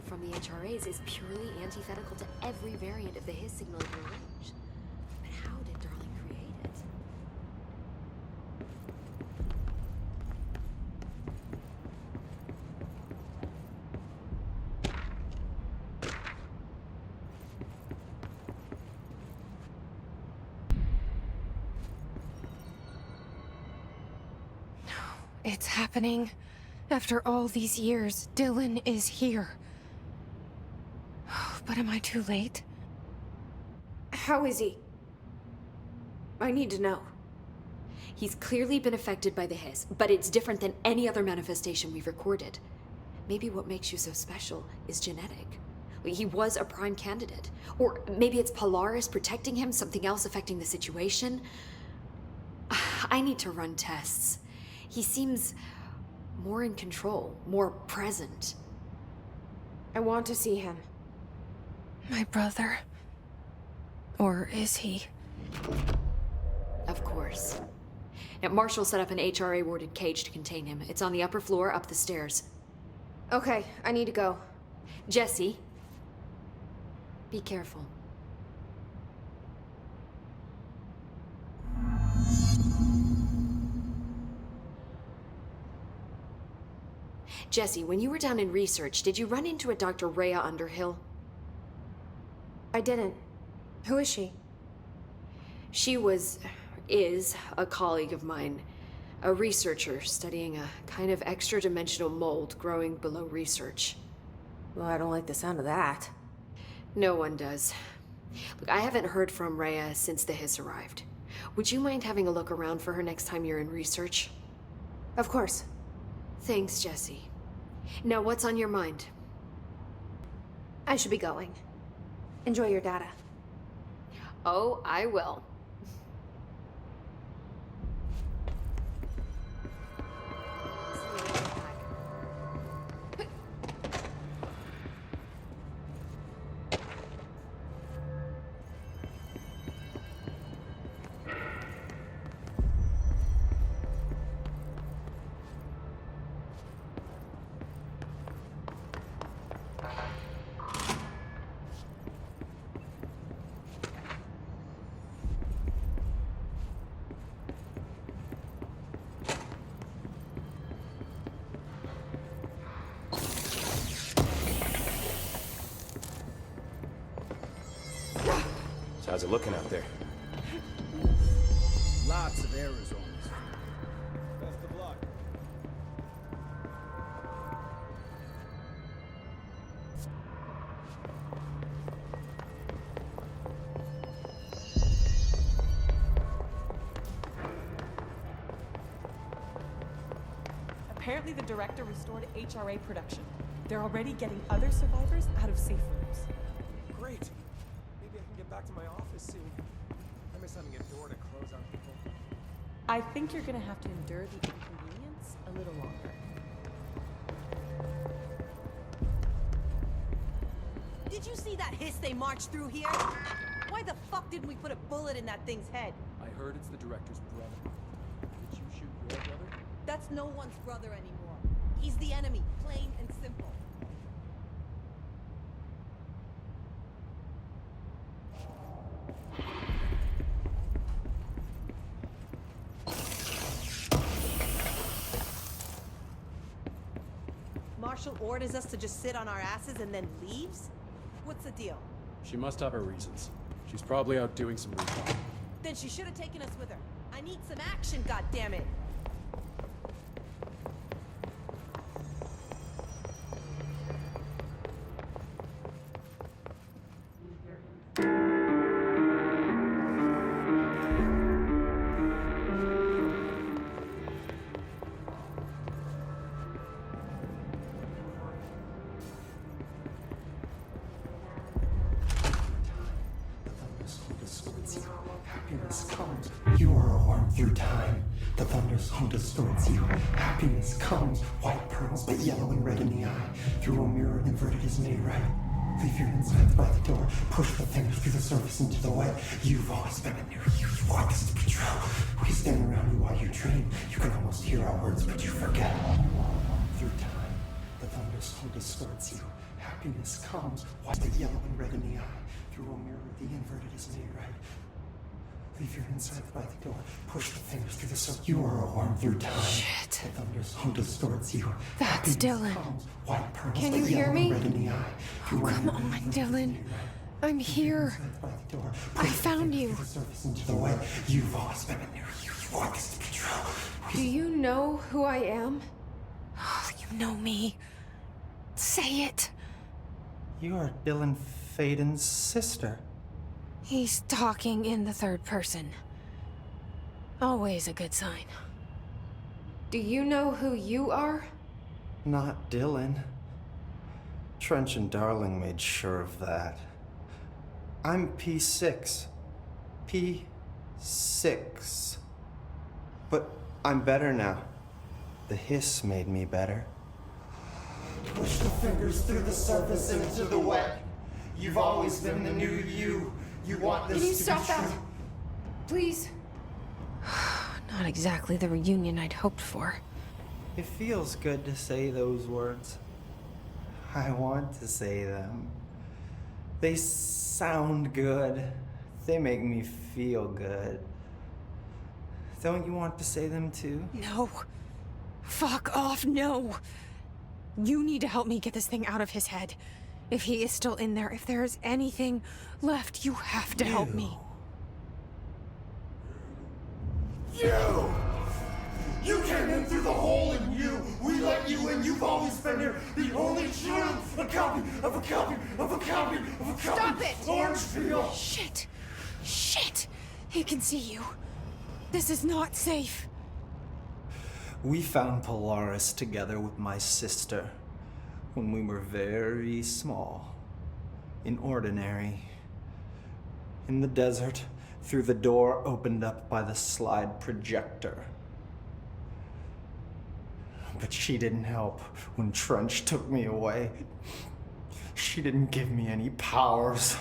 emitted from the HRAs is purely antithetical to every variant of the His signal in your range. But how did Darling create it? It's happening. After all these years, Dylan is here. But am I too late? How is he? I need to know. He's clearly been affected by the Hiss, but it's different than any other manifestation we've recorded. Maybe what makes you so special is genetic. He was a prime candidate. Or maybe it's Polaris protecting him, something else affecting the situation. I need to run tests. He seems more in control, more present. I want to see him. My brother? Or is he? Of course. Now, Marshall set up an HRA-warded cage to contain him. It's on the upper floor, up the stairs. Okay, I need to go. Jesse, be careful. Jesse, when you were down in research, did you run into a Dr. Rhea Underhill? I didn't. Who is she? She is a colleague of mine. A researcher studying a kind of extra-dimensional mold growing below research. Well, I don't like the sound of that. No one does. Look, I haven't heard from Rhea since the Hiss arrived. Would you mind having a look around for her next time you're in research? Of course. Thanks, Jesse. Now, what's on your mind? I should be going. Enjoy your data. Oh, I will. How's it looking out there? Lots of errors on this. Best of luck. Apparently the director restored HRA production. They're already getting other survivors out of safe rooms. Great. Maybe I can get back to my office soon. I miss having a door to close on people. I think you're gonna have to endure the inconvenience a little longer. Did you see that hiss they marched through here? Why the fuck didn't we put a bullet in that thing's head? I heard it's the director's brother. Did you shoot your brother? That's no one's brother anymore. He's the enemy, plain and simple. Marshall orders us to just sit on our asses and then leaves? What's the deal? She must have her reasons. She's probably out doing some recon. Then she should have taken us with her. I need some action, goddammit! Happiness comes. You are a worm through time. The thunderstorm distorts you. Happiness comes. White pearls, but yellow and red in the eye. Through a mirror inverted is made right. Leave your insides by the door. Push the fingers through the surface into the wet. You've always been a near you. You want us to betrayal. We stand around you while you dream. You can almost hear our words, but you forget. Through time, the thunderstorm distorts you. Happiness comes, white, the yellow and red in the eye. Through a mirror, the inverted is made right. Leave your inside by the door. Push the fingers through the circle. You are a worm through time. Shit. The thunder's home distorts you. That's Happiness Dylan. comes, white pearls, Can the you hear yellow me? and red in the eye. Through a Come mirror, on, the inverted is Dylan. made right. I'm here. Inside by the door. I Push the found fingers you. through the surface into the wet. You've always been a near you. You want this to be true. Do you know who I am? Oh, you know me. Say it. You are Dylan Feyden's sister. He's talking in the third person. Always a good sign. Do you know who you are? Not Dylan. Trench and Darling made sure of that. I'm P6. P6. But I'm better now. The hiss made me better. Push the fingers through the surface into the wet. You've always been the new you. You want this Can you to stop be that? true. Please? Not exactly the reunion I'd hoped for. It feels good to say those words. I want to say them. They sound good. They make me feel good. Don't you want to say them too? No. Fuck off, no. You need to help me get this thing out of his head. If he is still in there, if there is anything left, you have to help me. You came in through the hole in you. We let you in. You've always been here. The only truth. A copy of a copy of a copy of a copy. Stop it! Orange peel. Shit. Shit. He can see you. This is not safe. We found Polaris together with my sister when we were very small, in Ordinary, in the desert, through the door opened up by the slide projector. But she didn't help when Trench took me away. She didn't give me any powers.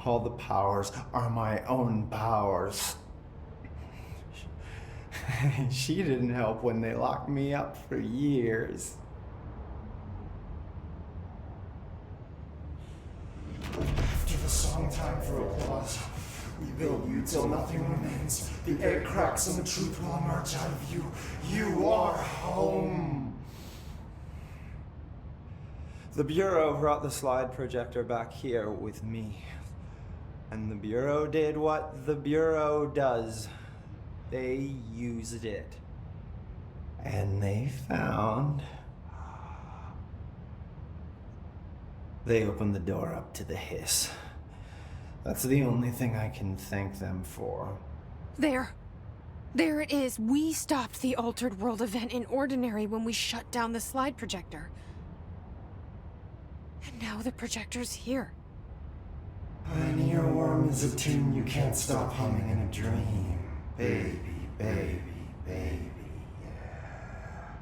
All the powers are my own powers. She didn't help when they locked me up for years. After the song, time for applause. We build you till nothing remains. The egg cracks and the truth will emerge out of you. You are home. The Bureau brought the slide projector back here with me. And the Bureau did what the Bureau does. They used it. And they found... They opened the door up to the hiss. That's the only thing I can thank them for. There. There it is. We stopped the Altered World event in Ordinary when we shut down the slide projector. And now the projector's here. An earworm is a tune you can't stop humming in a dream. Baby, baby, baby, yeah.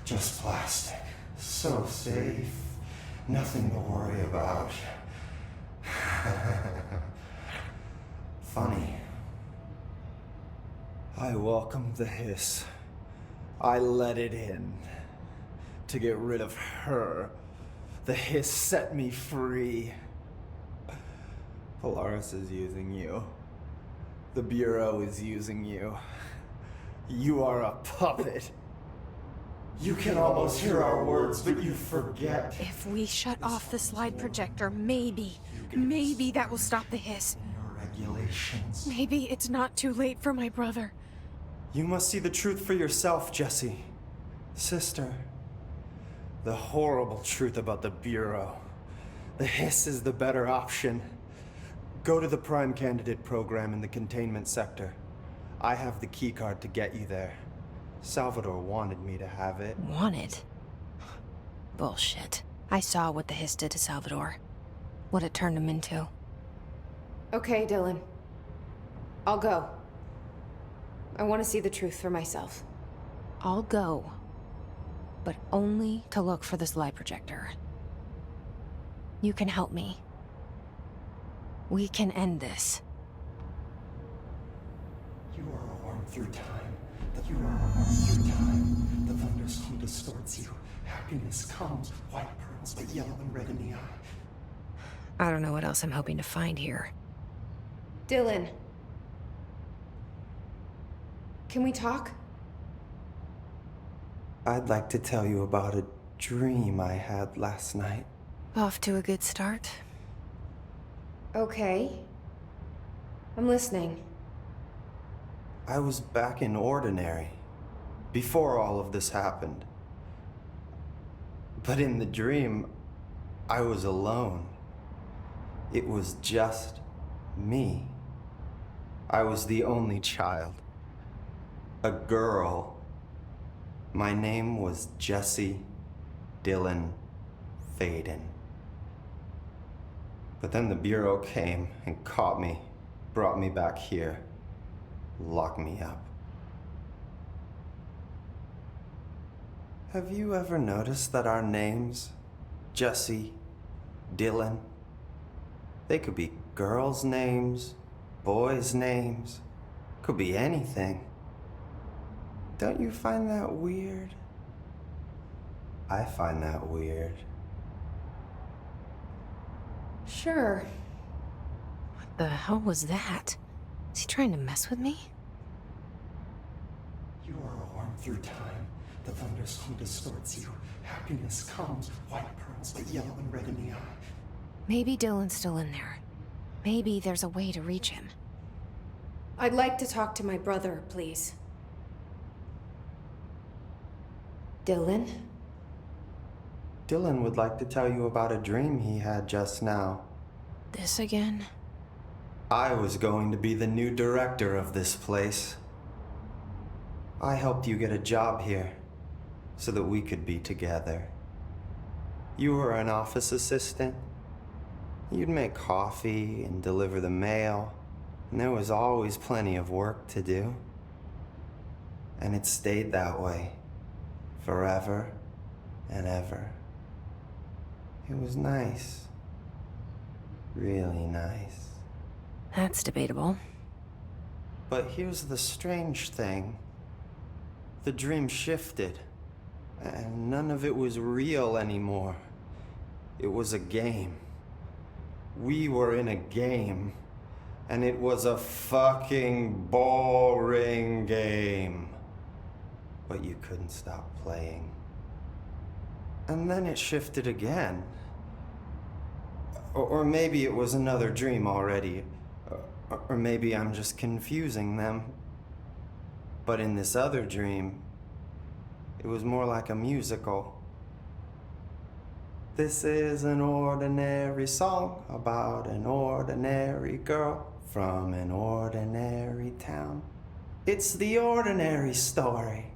Just plastic. So safe. Nothing to worry about. Funny. I welcomed the hiss. I let it in. To get rid of her. The hiss set me free. Polaris is using you. The Bureau is using you. You are a puppet. You can almost hear our words, but you forget. If we shut off the slide projector, maybe that will stop the hiss. Your regulations. Maybe it's not too late for my brother. You must see the truth for yourself, Jesse. Sister. The horrible truth about the Bureau. The hiss is the better option. Go to the Prime Candidate program in the containment sector. I have the keycard to get you there. Salvador wanted me to have it. Wanted? Bullshit. I saw what the hiss did to Salvador. What it turned him into. Okay, Dylan. I'll go. I want to see the truth for myself. I'll go. But only to look for the slide projector. You can help me. We can end this. You are a worm through time. that you are armed through time. The thunderstorm distorts you. Happiness comes, white pearls, but yellow and red in the eye. I don't know what else I'm hoping to find here. Dylan. Can we talk? I'd like to tell you about a dream I had last night. Off to a good start. Okay. I'm listening. I was back in Ordinary, before all of this happened. But in the dream, I was alone. It was just me. I was the only child. A girl. My name was Jesse Feyden. But then the Bureau came and caught me, brought me back here, locked me up. Have you ever noticed that our names, Jesse, Dylan, they could be girls' names, boys' names, could be anything. Don't you find that weird? I find that weird. Sure. What the hell was that? Is he trying to mess with me? You are armed through time. The thunderstorm distorts you. Happiness comes, white pearls, but yellow and red in the eye. Maybe Dylan's still in there. Maybe there's a way to reach him. I'd like to talk to my brother, please. Dylan? Dylan would like to tell you about a dream he had just now. This again? I was going to be the new director of this place. I helped you get a job here, so that we could be together. You were an office assistant. You'd make coffee and deliver the mail, and there was always plenty of work to do. And it stayed that way, forever and ever. It was nice. Really nice. That's debatable. But here's the strange thing. The dream shifted, and none of it was real anymore. It was a game. We were in a game, and it was a fucking boring game. But you couldn't stop playing. And then it shifted again. Or maybe it was another dream already. Or maybe I'm just confusing them. But in this other dream, it was more like a musical. This is an ordinary song about an ordinary girl from an ordinary town. It's the ordinary story.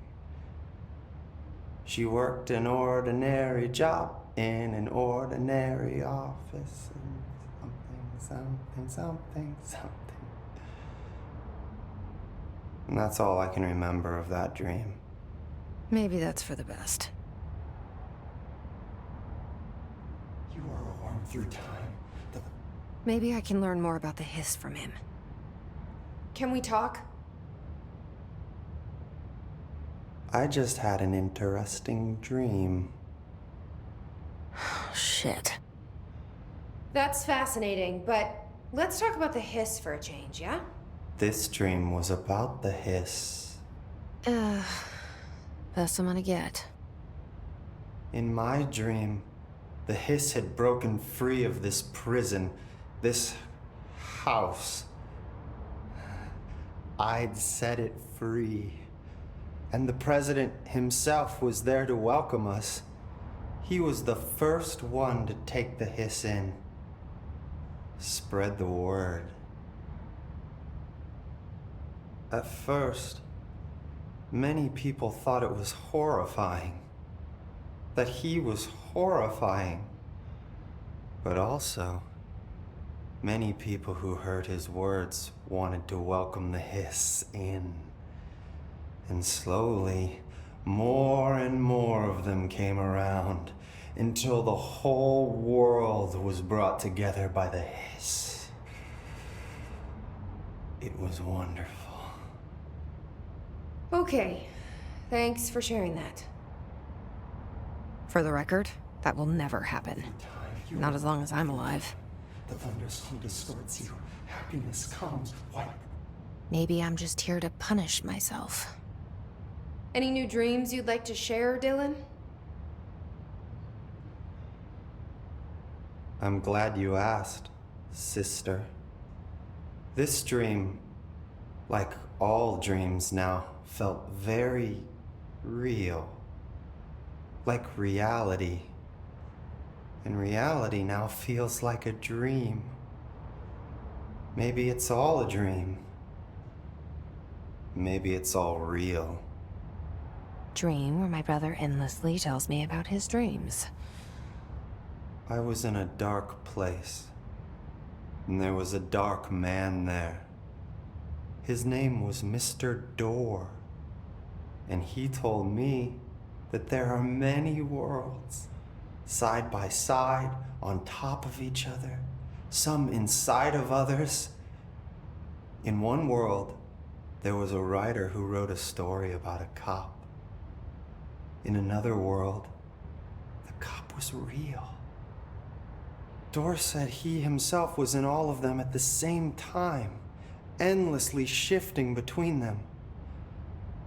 She worked an ordinary job in an ordinary office. Something. And that's all I can remember of that dream. Maybe that's for the best. You are armed through time. Maybe I can learn more about the hiss from him. Can we talk? I just had an interesting dream. Shit. That's fascinating, but let's talk about the hiss for a change, yeah? This dream was about the hiss. Best I'm gonna get. In my dream, the hiss had broken free of this prison, this house. I'd set it free. And the president himself was there to welcome us. He was the first one to take the hiss in. Spread the word. At first, many people thought it was horrifying. That he was horrifying. But also, many people who heard his words wanted to welcome the hiss in. And slowly, more and more of them came around, until the whole world was brought together by the hiss. It was wonderful. Okay. Thanks for sharing that. For the record, that will never happen. Not as long as I'm alive. The thunderstorm distorts you. Happiness comes. White. Maybe I'm just here to punish myself. Any new dreams you'd like to share, Dylan? I'm glad you asked, sister. This dream, like all dreams now, felt very real. Like reality. And reality now feels like a dream. Maybe it's all a dream. Maybe it's all real. Dream where my brother endlessly tells me about his dreams. I was in a dark place, and there was a dark man there. His name was Mr. Door, and he told me that there are many worlds, side by side, on top of each other, some inside of others. In one world, there was a writer who wrote a story about a cop. In another world, the cop was real. Door said he himself was in all of them at the same time, endlessly shifting between them.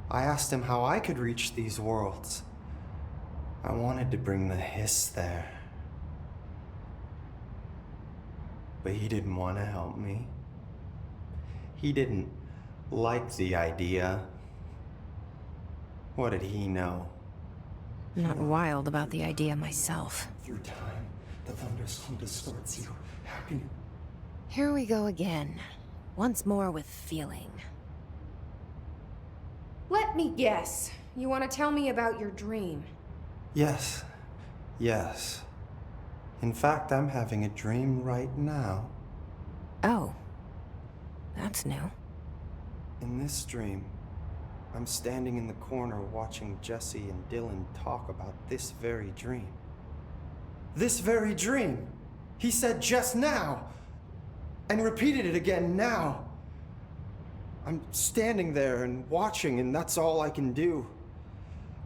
I asked him how I could reach these worlds. I wanted to bring the hiss there. But he didn't want to help me. He didn't like the idea. What did he know? I'm not wild about the idea myself. Through time, the thunderstorm distorts you. Happiness. Here we go again. Once more with feeling. Let me guess. You want to tell me about your dream? Yes. Yes. In fact, I'm having a dream right now. Oh. That's new. In this dream, I'm standing in the corner watching Jesse and Dylan talk about this very dream. This very dream! He said just now! And repeated it again now! I'm standing there and watching, and that's all I can do.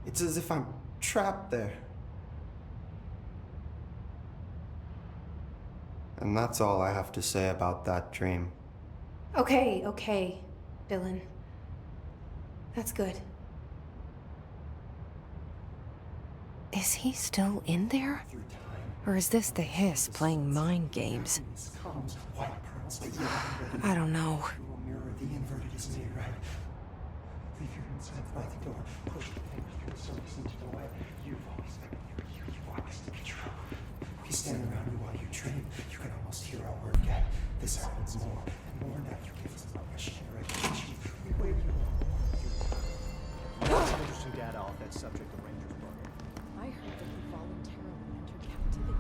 It's as if I'm trapped there. And that's all I have to say about that dream. Okay, Dylan. That's good. Is he still in there? Or is this the hiss playing mind games? Comes. White pearls, but yellow and red. I don't know. You will mirror the inverted is made right. Leave your inside by the door. Push the things through the service into the light. You've always been here. You want this to be true. If you stand around me while you dream, you can almost hear our word get. This happens more and more now. You give us permission and recognition. We wait you. Some interesting data off that subject of Ranger's book. I heard that he voluntarily entered captivity.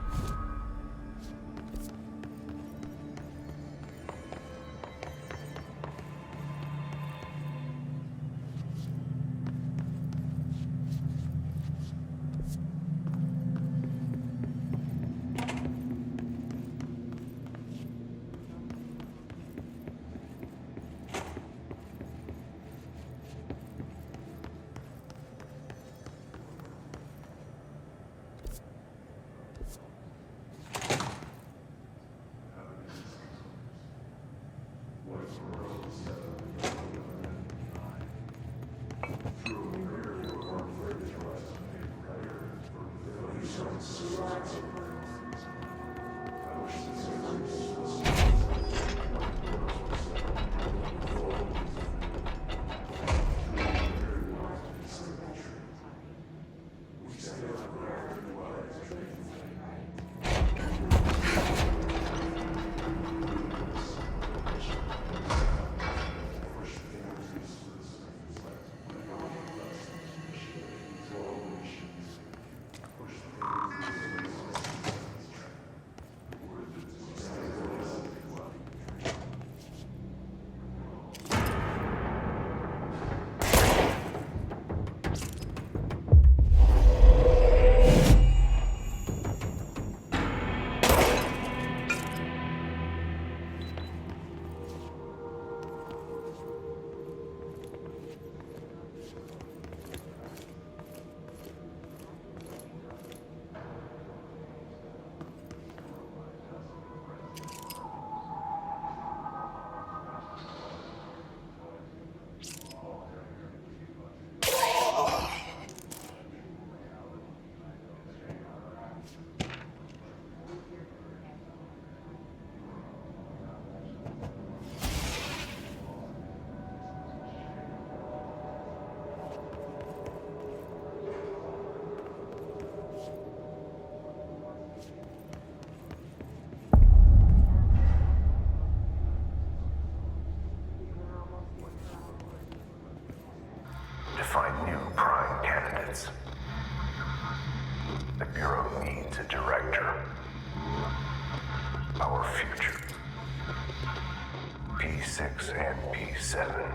find new prime candidates. The Bureau needs a director. Our future. P6 and P7.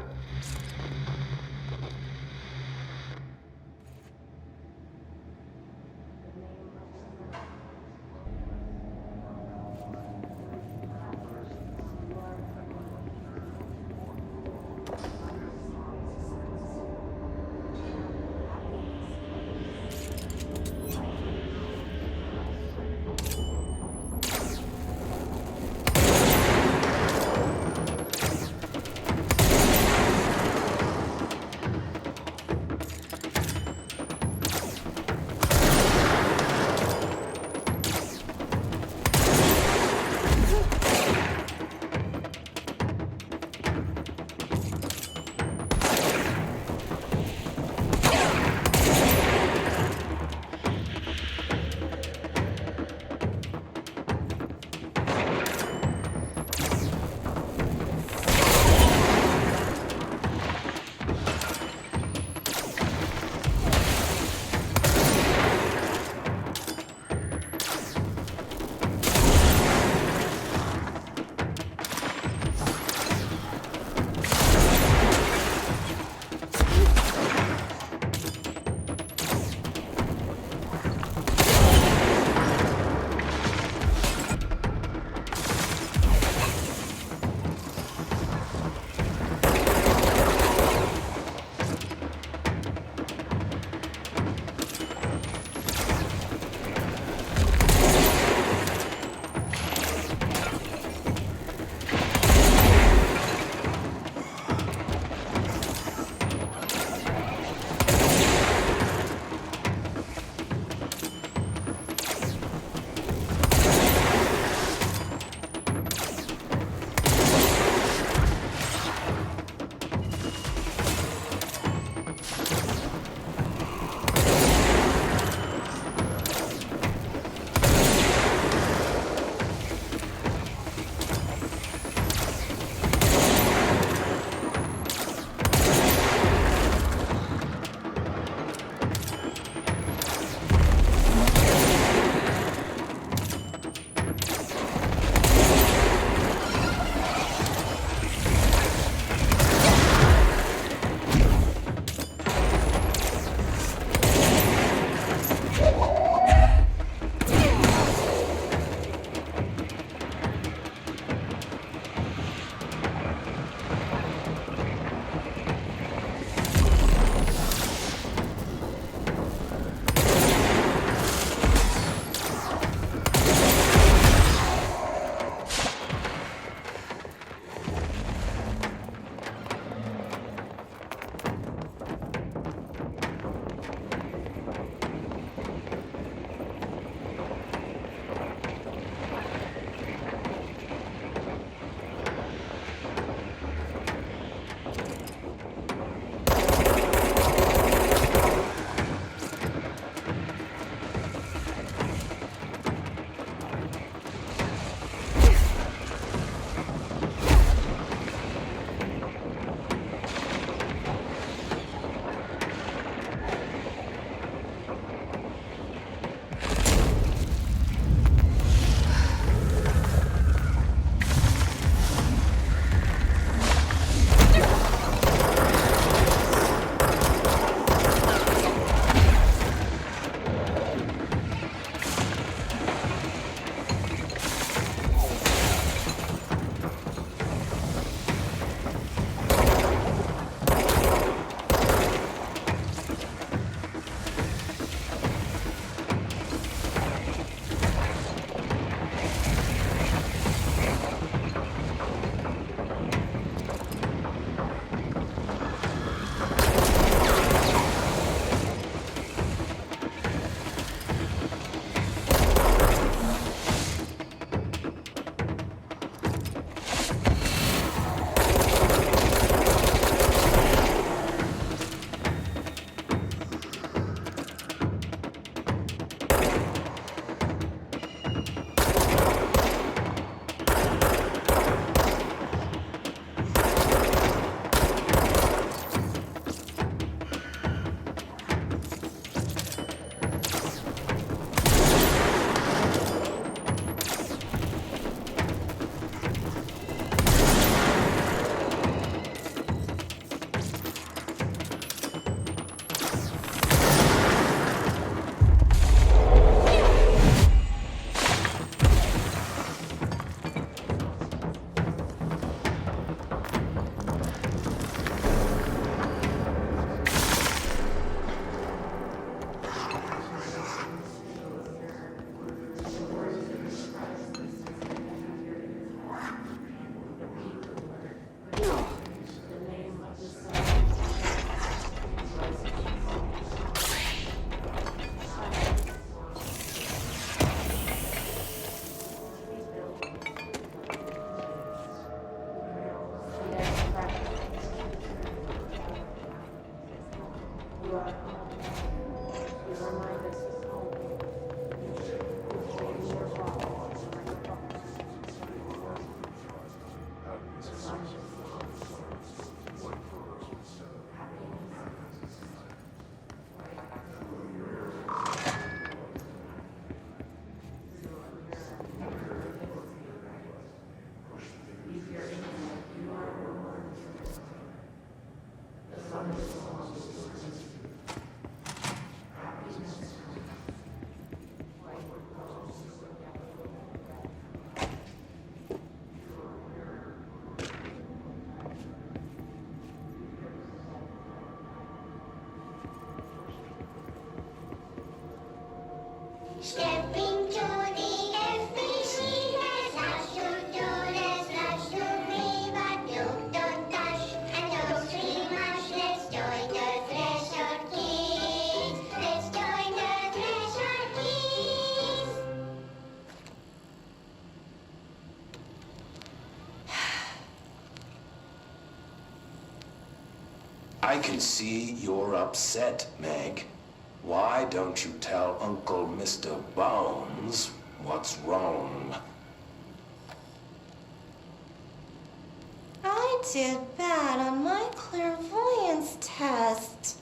Stepping to the FBC, there's lots to do, there's lots to read, but don't dash and don't scream much. Let's join the Threshold Kids. Let's join the Threshold Kids. I can see you're upset, Meg. Why don't you tell Uncle Mr. Bones what's wrong? I did bad on my clairvoyance test.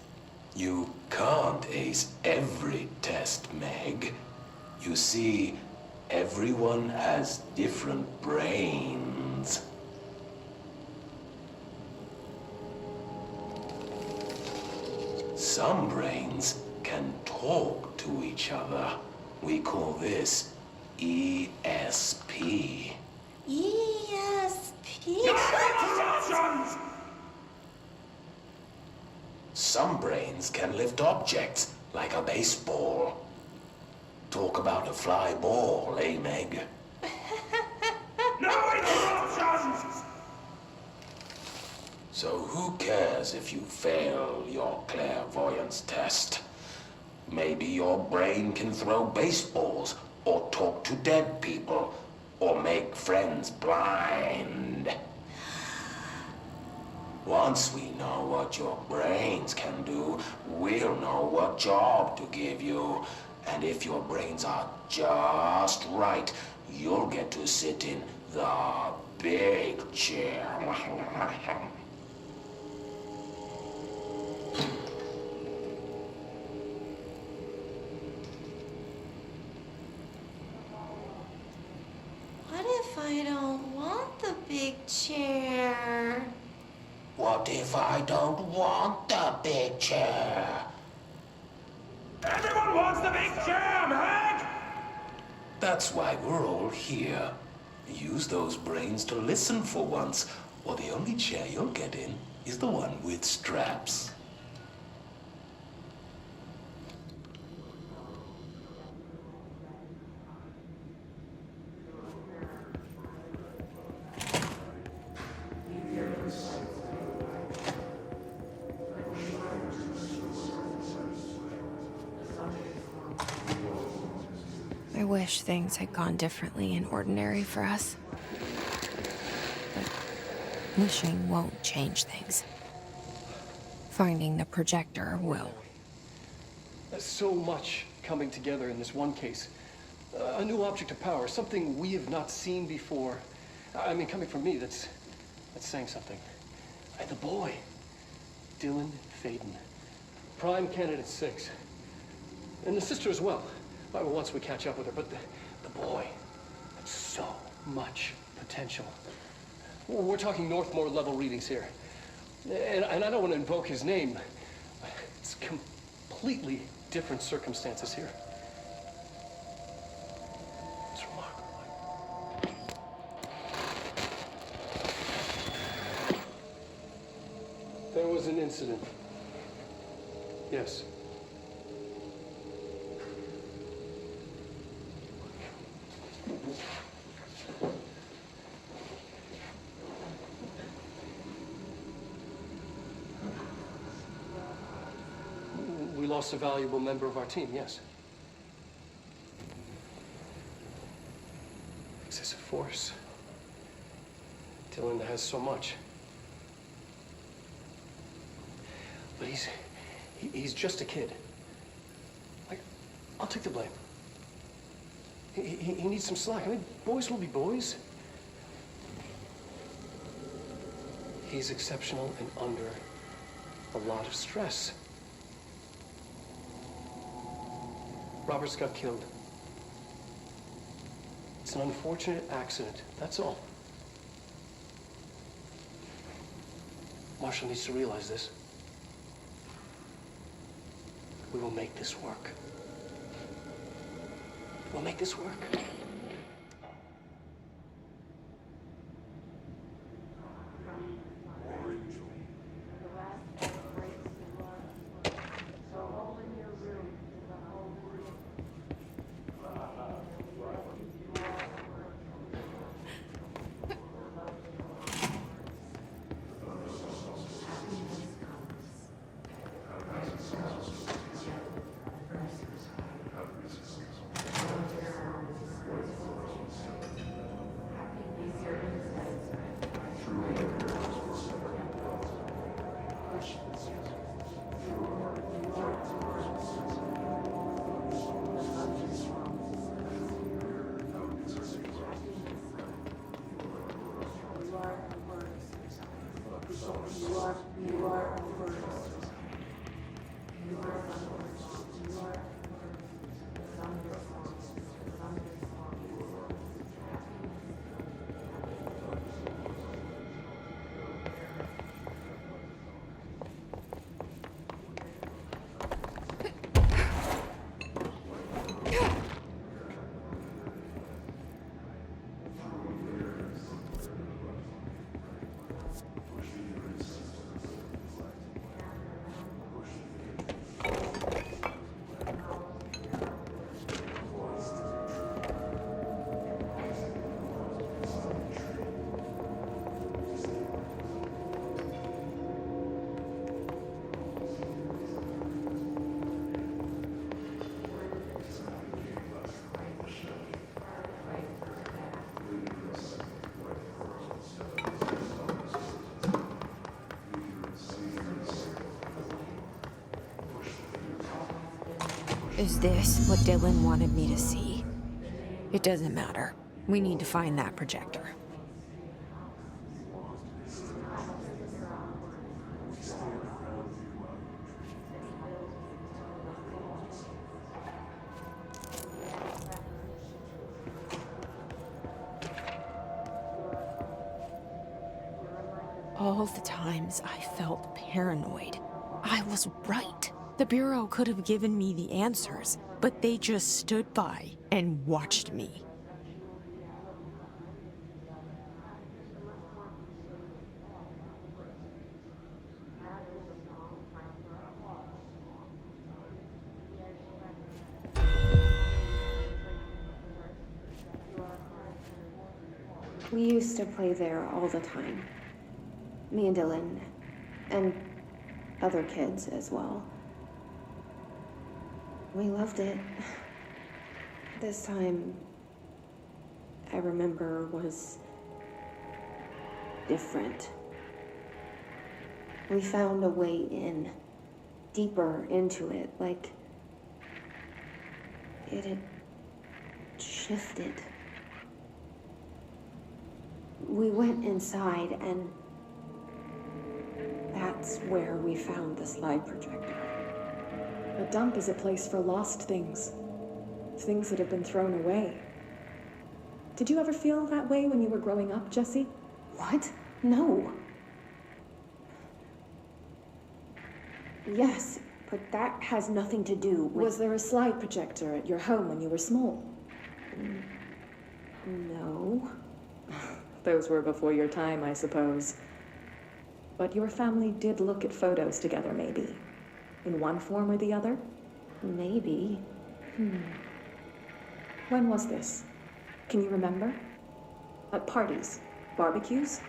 You can't ace every test, Meg. You see, everyone has different brains. Some brains can talk to each other. We call this ESP. ESP? Some brains can lift objects, like a baseball. Talk about a fly ball, eh, Meg? No interruptions! So who cares if you fail your clairvoyance test? Maybe your brain can throw baseballs, or talk to dead people, or make friends blind. Once we know what your brains can do, we'll know what job to give you. And if your brains are just right, you'll get to sit in the big chair. What if I don't want the big chair? What if I don't want the big chair? Everyone wants the big chair, Meg! That's why we're all here. Use those brains to listen for once, or the only chair you'll get in is the one with straps. I wish things had gone differently in Ordinary for us. But wishing won't change things. Finding the projector will. There's so much coming together in this one case. A new object of power, something we have not seen before. I mean, coming from me, that's saying something. And the boy, Lina Feyden, prime candidate 6. And the sister as well. Once we catch up with her, but the boy, that's so much potential. We're talking Northmore level readings here. And I don't want to invoke his name. It's completely different circumstances here. It's remarkable. There was an incident. Yes. We lost a valuable member of our team, yes. Excessive force. Dillon has so much. But He's just a kid. I'll take the blame. He needs some slack. I mean, boys will be boys. He's exceptional and under a lot of stress. Robert's got killed. It's an unfortunate accident, that's all. Marshall needs to realize this. We will make this work. We'll make this work. Is this what Dylan wanted me to see? It doesn't matter. We need to find that projector. All the times I felt paranoid, I was right. The Bureau could have given me the answers, but they just stood by and watched me. We used to play there all the time. Me and Dylan, and other kids as well. We loved it. This time, I remember, was different. We found a way in, deeper into it, like it had shifted. We went inside, and that's where we found the slide projector. A dump is a place for lost things. Things that have been thrown away. Did you ever feel that way when you were growing up, Jesse? What? No. Yes, but that has nothing to do with... Was there a slide projector at your home when you were small? No. Those were before your time, I suppose. But your family did look at photos together, maybe. In one form or the other? Maybe. When was this? Can you remember? At parties? Barbecues?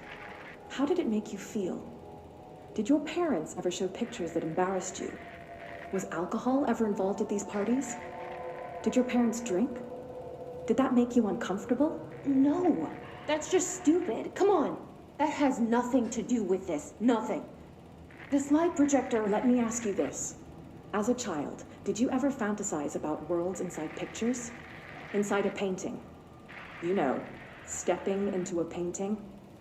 How did it make you feel? Did your parents ever show pictures that embarrassed you? Was alcohol ever involved at these parties? Did your parents drink? Did that make you uncomfortable? No, that's just stupid. Come on. That has nothing to do with this. Nothing. The slide projector, let me ask you this. As a child, did you ever fantasize about worlds inside pictures? Inside a painting? You know, stepping into a painting,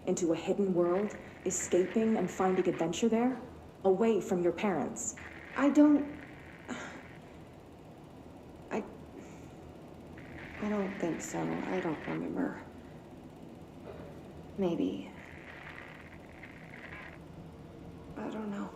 into a hidden world, escaping and finding adventure there, away from your parents. I don't think so. I don't remember. Maybe. I don't know.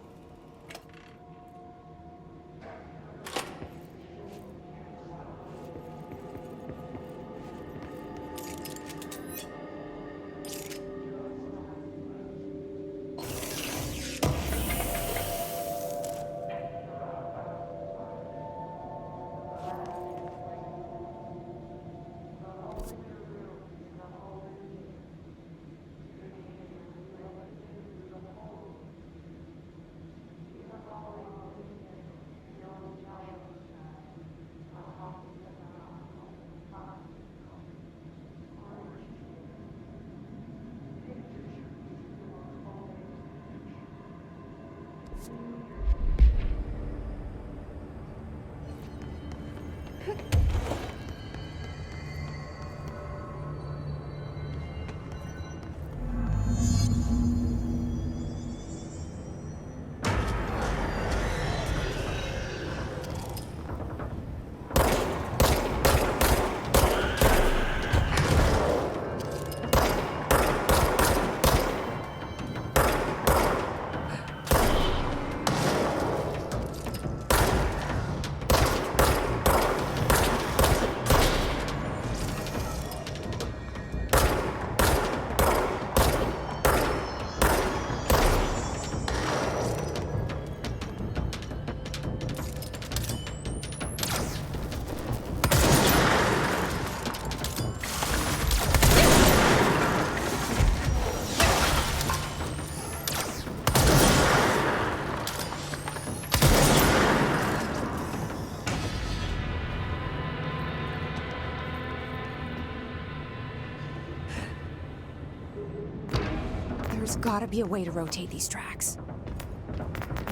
There's gotta be a way to rotate these tracks.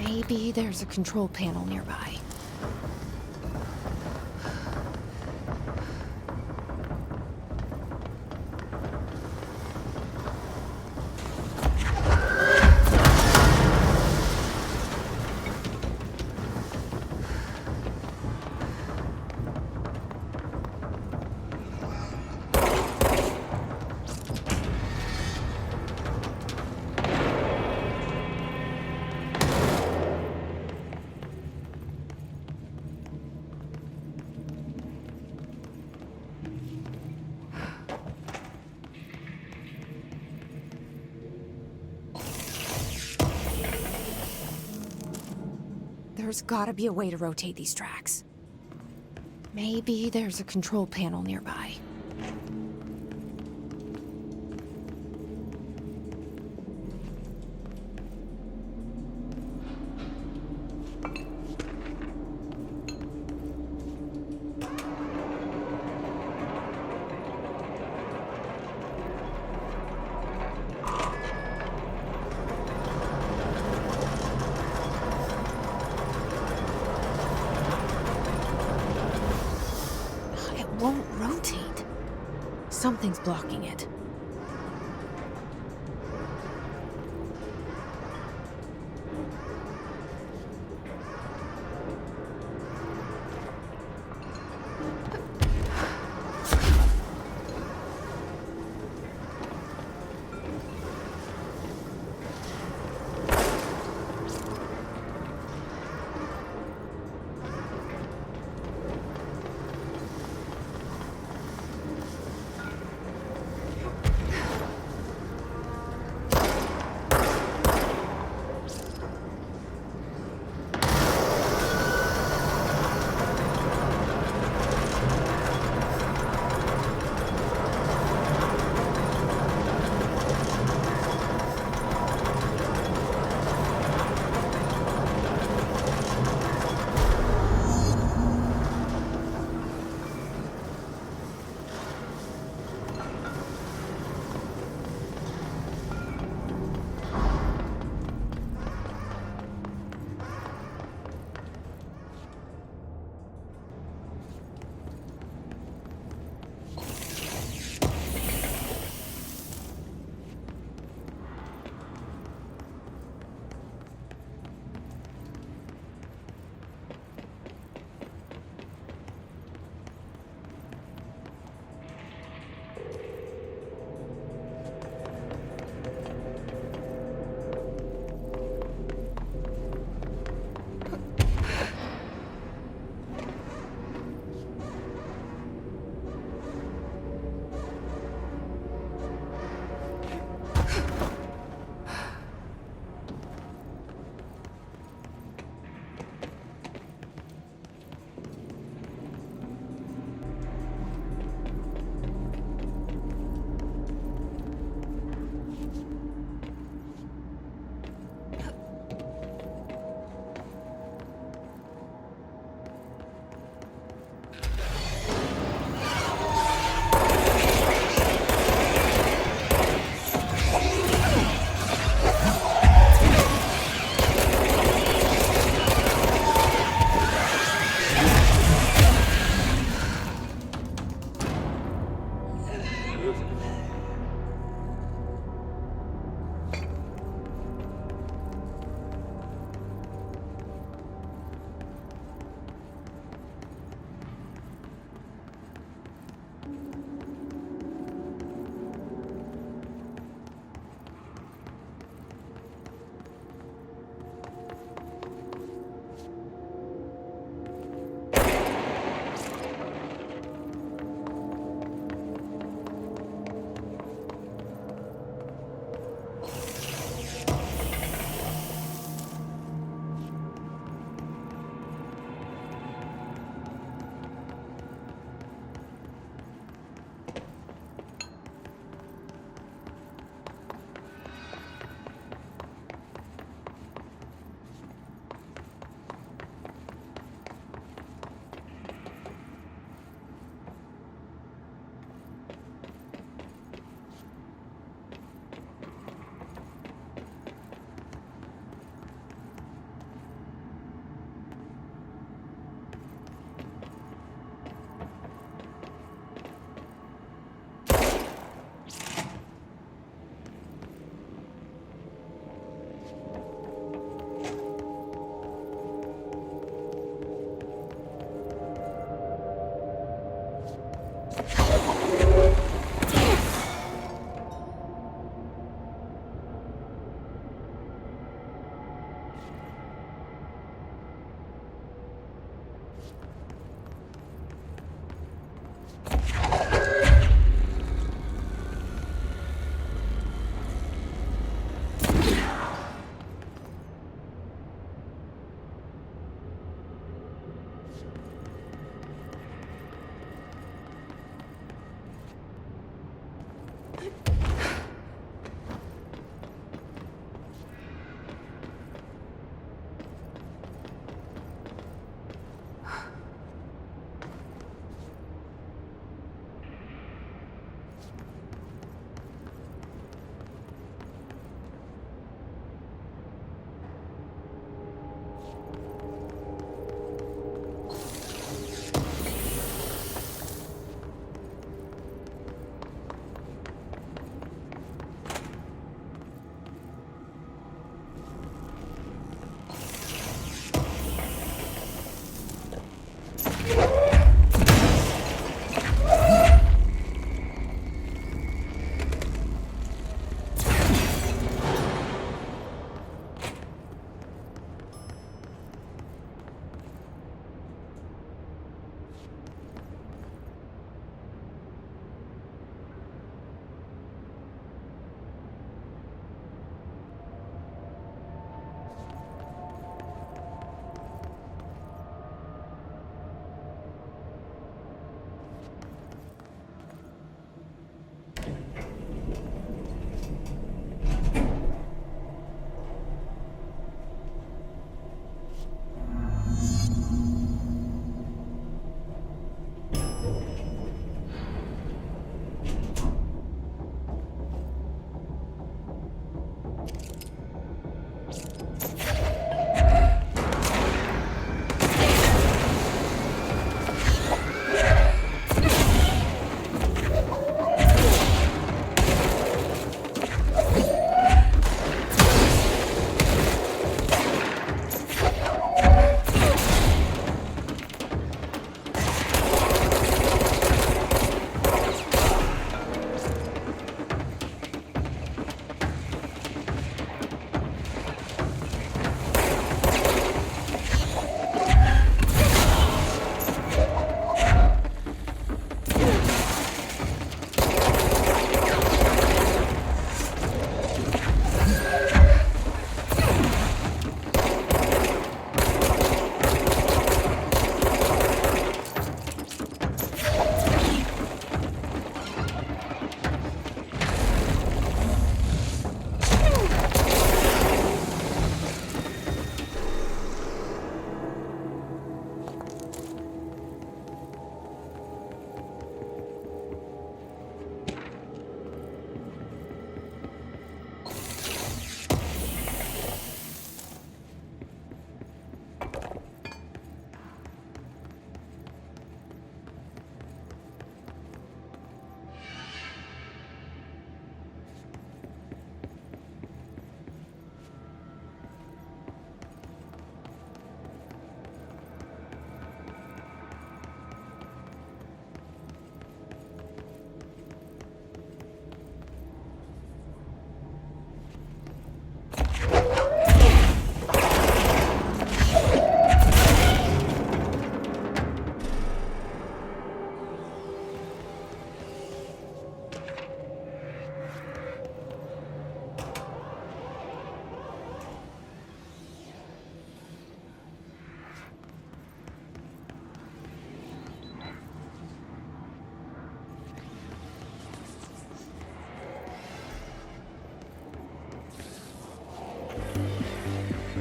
Maybe there's a control panel nearby. There's gotta be a way to rotate these tracks. Maybe there's a control panel nearby. Won't rotate. Something's blocking it.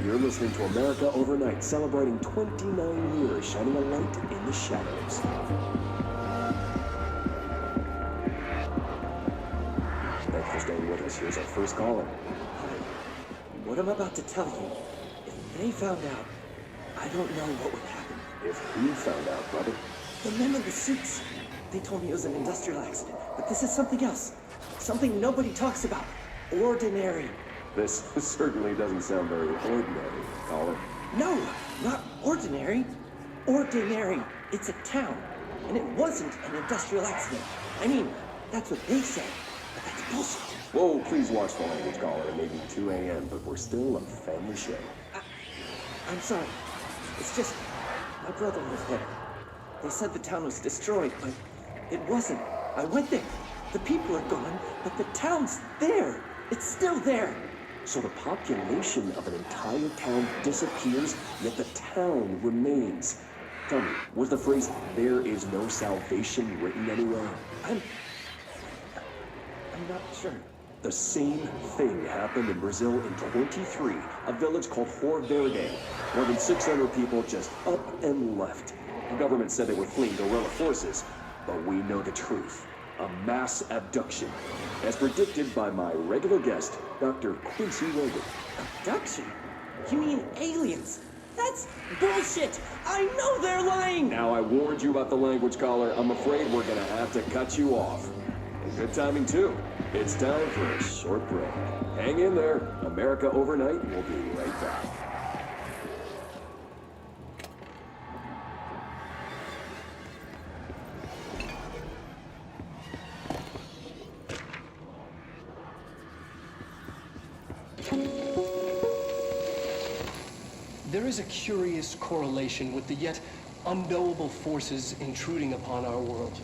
You're listening to America Overnight, celebrating 29 years, shining a light in the shadows. Thanks for staying with us. Here's our first caller. Hi. What I'm about to tell you, if they found out, I don't know what would happen. If who found out, brother? The men in the suits. They told me it was an industrial accident, but this is something else. Something nobody talks about. Ordinary. This certainly doesn't sound very ordinary, caller. No, not ordinary. Ordinary. It's a town. and it wasn't an industrial accident. I mean, that's what they said, but that's bullshit. Whoa, please watch the language, caller. It may be 2 a.m., but we're still a family show. I'm sorry. It's just, my brother was there. They said the town was destroyed, but it wasn't. I went there. The people are gone, but the town's there. It's still there. So the population of an entire town disappears, yet the town remains. Tell me, was the phrase, "there is no salvation," written anywhere? I'm not sure. The same thing happened in Brazil in 23, a village called Rio Verde. More than 600 people just up and left. The government said they were fleeing guerrilla forces, but we know the truth. A mass abduction, as predicted by my regular guest, Dr. Quincy Reagan. Abduction? You mean aliens? That's bullshit! I know they're lying! Now, I warned you about the language, caller. I'm afraid we're gonna have to cut you off. And good timing, too. It's time for a short break. Hang in there. America Overnight will be right back. There is a curious correlation with the yet unknowable forces intruding upon our world,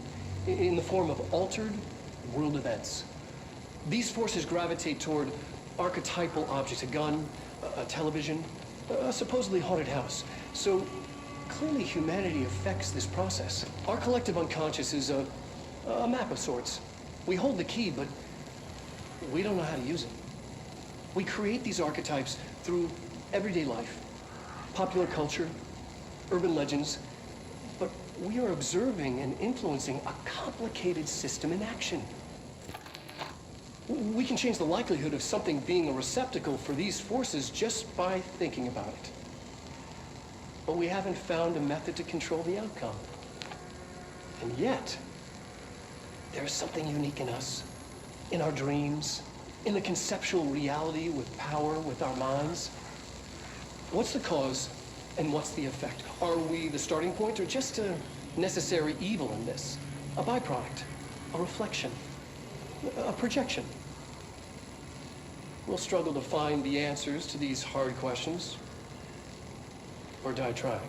in the form of altered world events. These forces gravitate toward archetypal objects, a gun, a television, a supposedly haunted house. So clearly humanity affects this process. Our collective unconscious is a map of sorts. We hold the key, but we don't know how to use it. We create these archetypes through everyday life, popular culture, urban legends, but we are observing and influencing a complicated system in action. We can change the likelihood of something being a receptacle for these forces just by thinking about it. But we haven't found a method to control the outcome. And yet, there's something unique in us, in our dreams, in the conceptual reality with power with our minds. What's the cause and what's the effect? Are we the starting point or just a necessary evil in this? A byproduct, a reflection, a projection? We'll struggle to find the answers to these hard questions, or die trying.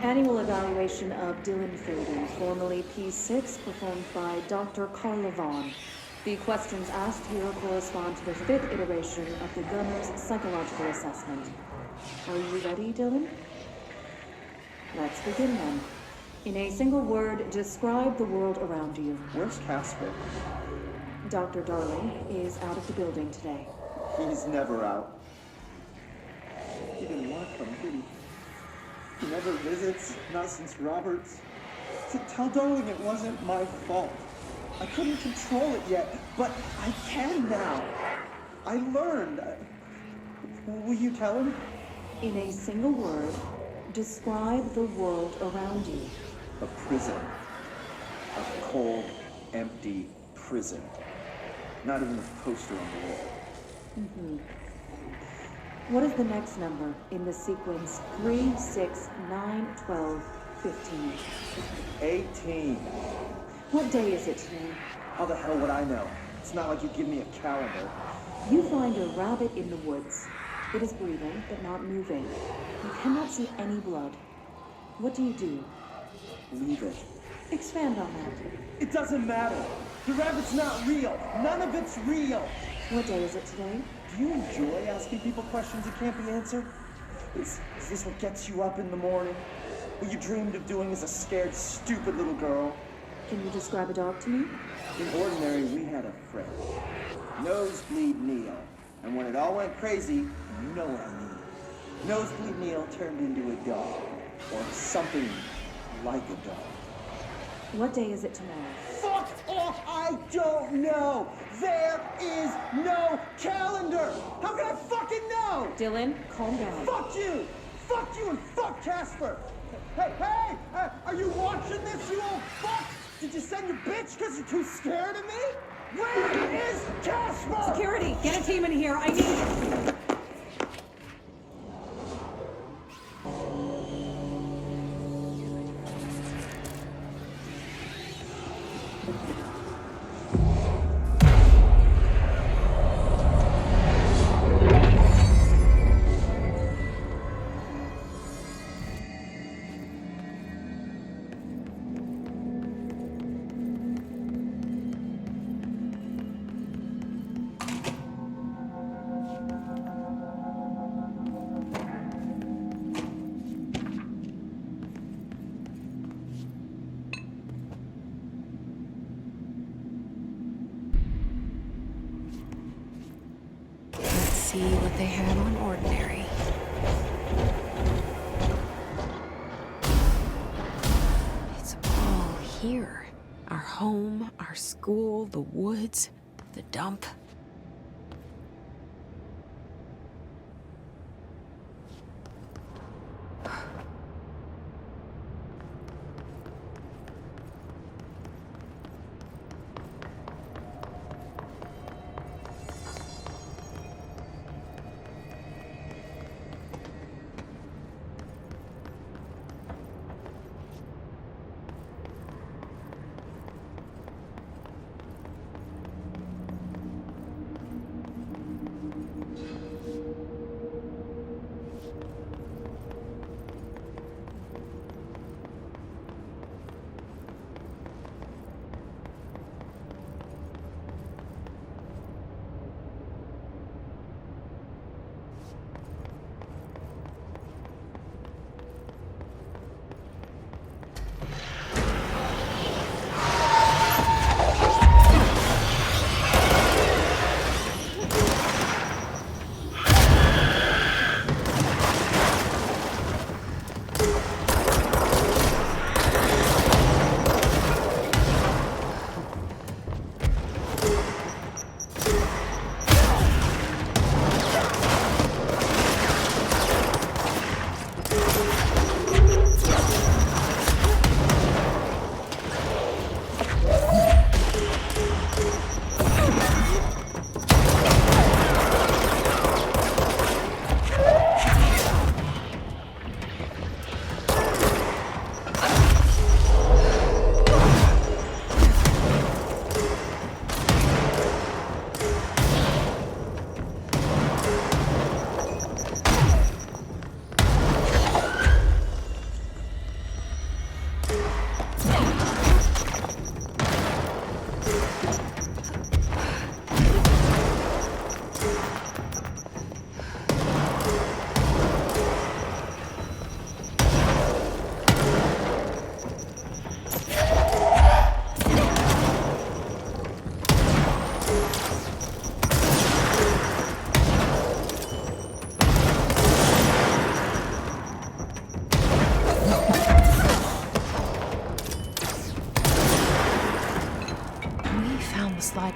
Annual evaluation of Dylan Fayden, formerly P6, performed by Dr. Carla Vaughn. The questions asked here correspond to the 5th iteration of the gunner's psychological assessment. Are you ready, Dylan? Let's begin then. In a single word, describe the world around you. Where's Casper? Dr. Darling is out of the building today. He's never out. He didn't want to come, did he? He never visits, not since Roberts. Tell Darling it wasn't my fault. I couldn't control it yet, but I can now. I learned. Will you tell him? In a single word, describe the world around you. A prison. A cold, empty prison. Not even a poster on the wall. Mm-hmm. What is the next number in the sequence 3, 6, 9, 12, 15? 18. What day is it today? How the hell would I know? It's not like you give me a calendar. You find a rabbit in the woods. It is breathing, but not moving. You cannot see any blood. What do you do? Leave it. Expand on that. It doesn't matter. The rabbit's not real. None of it's real. What day is it today? Do you enjoy asking people questions that can't be answered? Is this what gets you up in the morning? What you dreamed of doing as a scared, stupid little girl? Can you describe a dog to me? In Ordinary, we had a friend. Nosebleed Neil. And when it all went crazy, you know what I mean. Nosebleed Neil turned into a dog. Or something like a dog. What day is it tomorrow? Fuck off! I don't know! There is no calendar! How can I fucking know? Dylan, calm down. Fuck you! Fuck you and fuck Casper! Hey, are you watching this, you old fuck? Did you send your bitch because you're too scared of me? Where is Casper? Security, get a team in here. I need it. See what they had on Ordinary. It's all here. Our home, our school, the woods, the dump.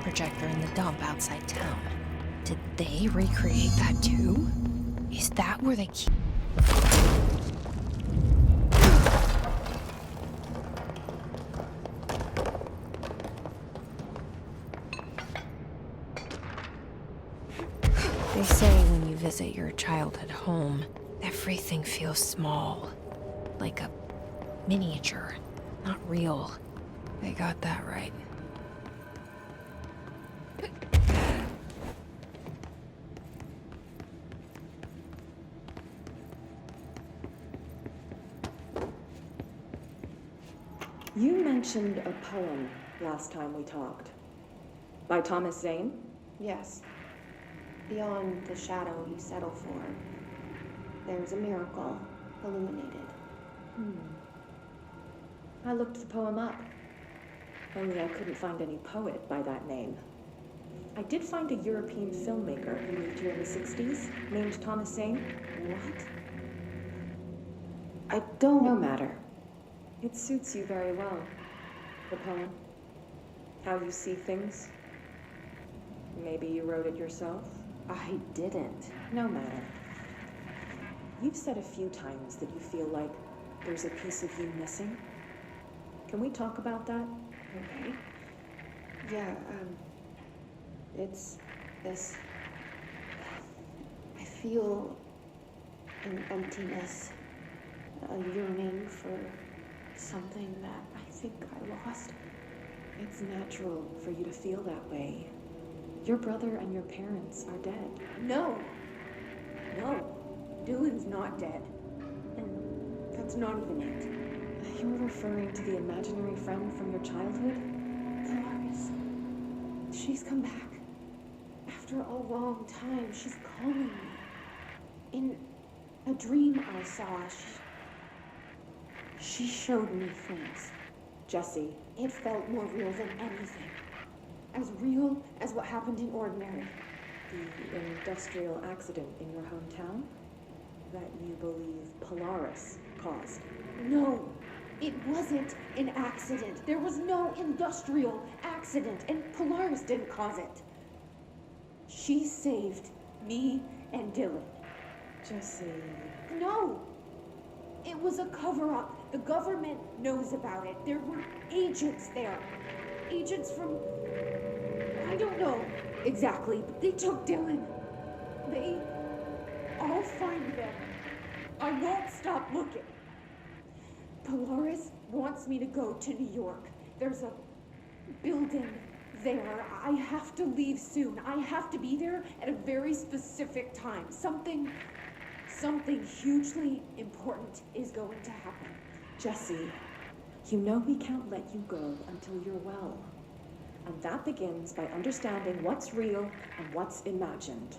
Projector in the dump outside town. Did they recreate that too? Is that where they keep... They say when you visit your childhood home, everything feels small. Like a miniature, not real. They got that right. You mentioned a poem last time we talked. By Thomas Zane? Yes. Beyond the shadow you settle for, there's a miracle illuminated. I looked the poem up. Only I couldn't find any poet by that name. I did find a European filmmaker who lived here in the 60s, named Thomas Zane. What? I don't... No matter. It suits you very well, the poem. How you see things. Maybe you wrote it yourself? I didn't. No matter. You've said a few times that you feel like there's a piece of you missing. Can we talk about that? Okay. Yeah, it's this... I feel an emptiness, a yearning for something that I think I lost. It's natural for you to feel that way. Your brother and your parents are dead. No! No. Dylan's not dead. And that's not even it. You're referring to the imaginary friend from your childhood? Polярис. She's come back. After a long time, she's calling me. In a dream I saw, she showed me things. Jesse. It felt more real than anything. As real as what happened in Ordinary. The industrial accident in your hometown that you believe Polярис caused. No, it wasn't an accident. There was no industrial accident, and Polярис didn't cause it. She saved me and Dylan. Jesse. No! It was a cover-up. The government knows about it. There were agents there. Agents from... I don't know exactly, but they took Dylan. I'll find them. I won't stop looking. Polярис wants me to go to New York. There's a building there. I have to leave soon. I have to be there at a very specific time. Something hugely important is going to happen. Jesse, you know we can't let you go until you're well. And that begins by understanding what's real and what's imagined.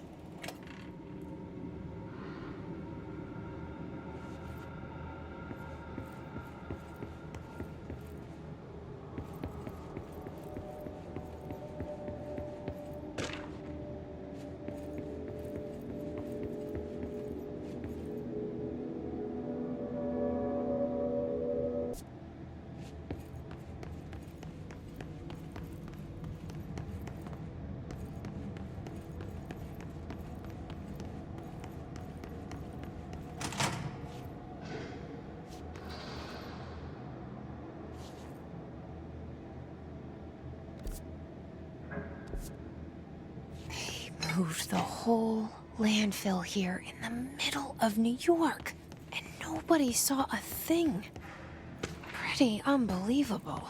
Moved the whole landfill here in the middle of New York, and nobody saw a thing. Pretty unbelievable.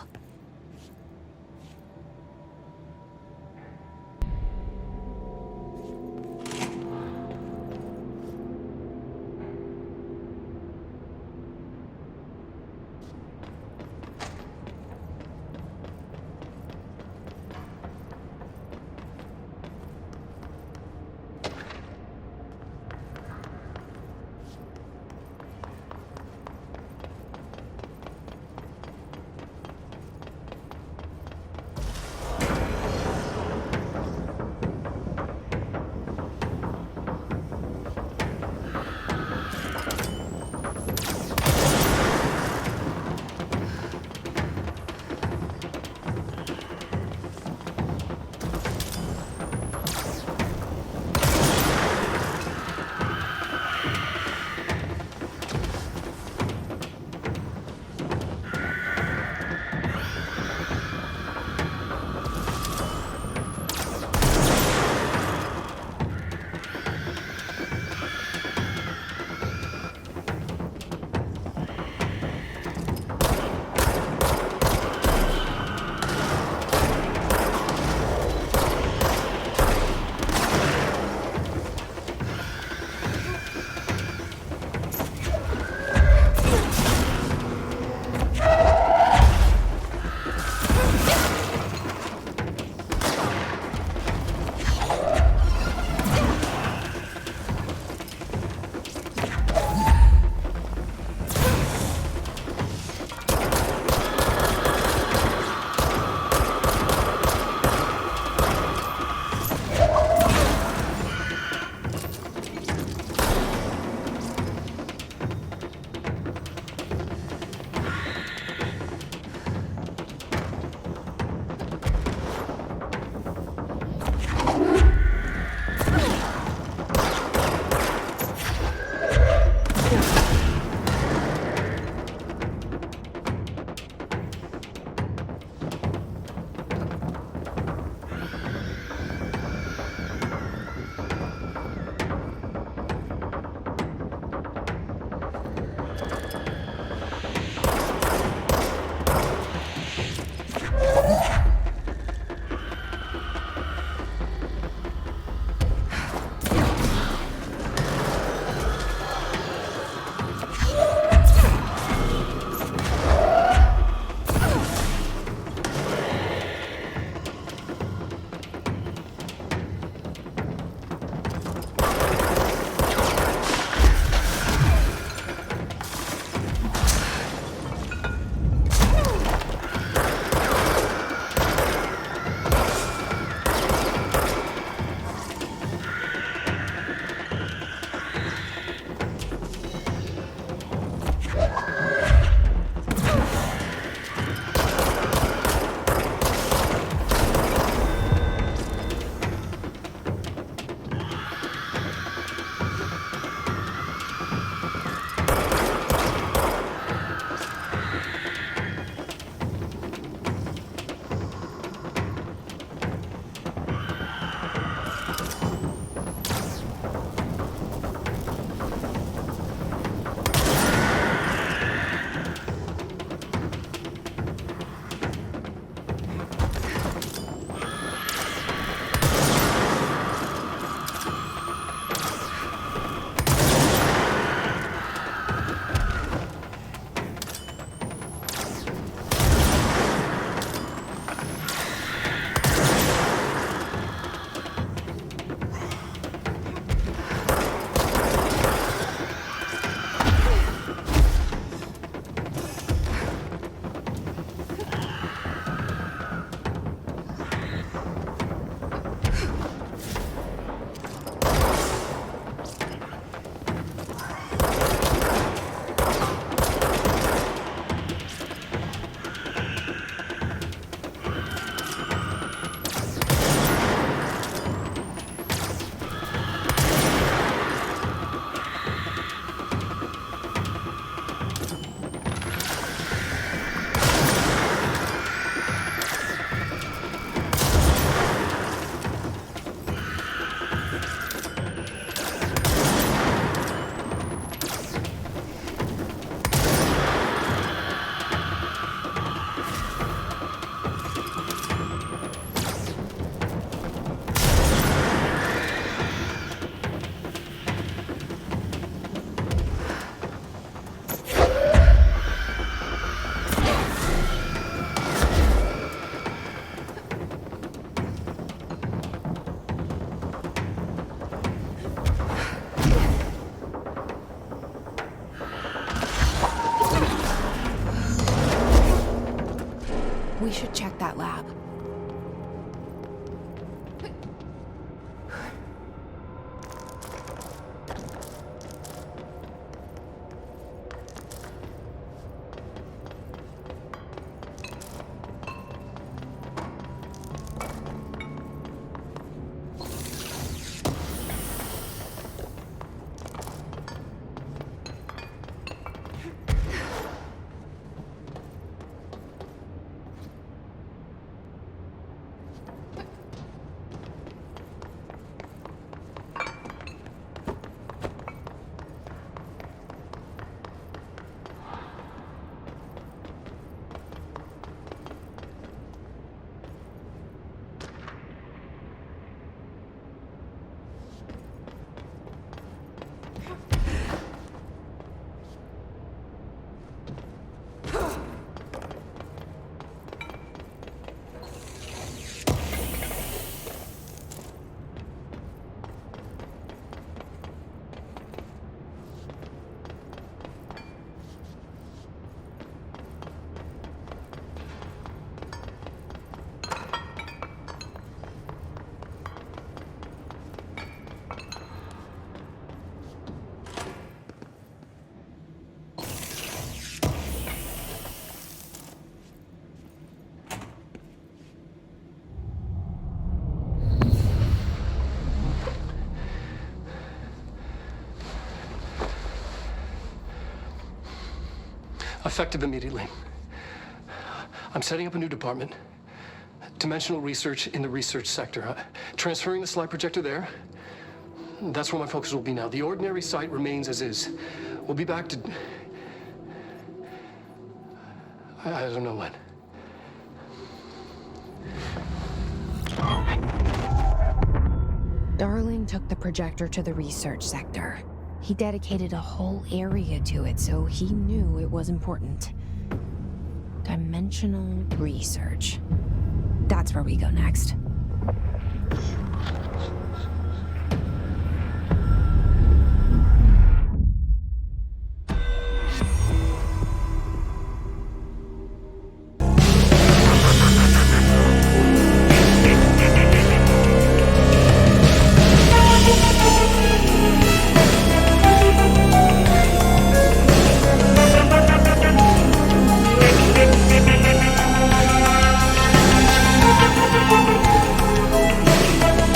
Effective immediately. I'm setting up a new department. Dimensional research in the research sector. Transferring the slide projector there. That's where my focus will be now. The ordinary site remains as is. We'll be back to... I don't know when. Darling took the projector to the research sector. He dedicated a whole area to it, so he knew it was important. Dimensional research. That's where we go next.